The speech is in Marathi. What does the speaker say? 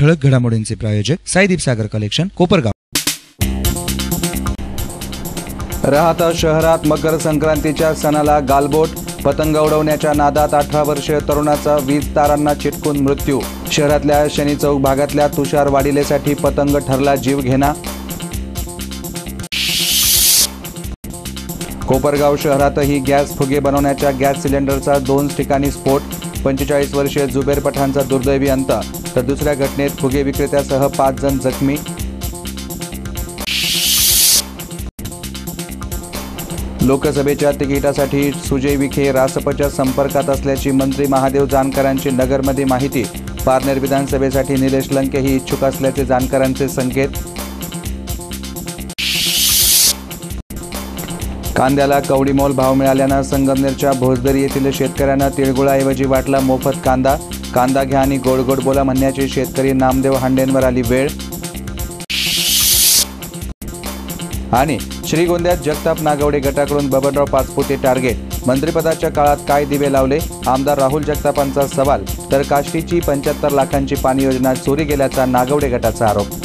ठळक घडामोडींचे प्रायोजक साईदीप सागर कलेक्शन, कोपरगाव। राहता शहरात मकर संक्रांतीच्या सणाला गालबोट, पतंग उडवण्याच्या नादात 18 वर्षीय तरुणाचा वीज तारांना चिटकून मृत्यू। शहरातल्या शनी चौक भागातल्या तुषार वाडिलेसाठी पतंग ठरला जीवघेणा। कोपरगाव शहरातही गॅस फुगे बनवण्याच्या गॅस सिलेंडरचा 2 ठिकाणी स्फोट। 45 वर्षीय जुबेर पठाणचा दुर्दैवी अंत, तर दुसऱ्या घटनेत फुगे विक्रेत्यासह 5 जण जखमी। लोकसभेच्या तिकिटासाठी सुजय विखे रासपच्या संपर्कात असल्याची मंत्री महादेव जानकरांची नगरमध्ये माहिती। पारनेर विधानसभेसाठी निलेश लंकेही इच्छुक असल्याचे जानकरांचे संकेत। कांद्याला कवडीमोल भाव मिळाल्यानं संगमनेरच्या भोसदरी येथील शेतकऱ्यांना तिळगुळाऐवजी वाटला मोफत कांदा। कांदा घ्या आणि गोड गोड बोला म्हणण्याची शेतकरी नामदेव हांडेंवर आली वेळ। आणि श्रीगोंद्यात जगताप नागवडे गटाकडून बबनराव पाचपुते टार्गेट। मंत्रिपदाच्या काळात काय दिवे लावले, आमदार राहुल जगतापांचा सवाल। तर काष्टीची 75 लाखांची पाणी योजना चोरी गेल्याचा नागवडे गटाचा आरोप।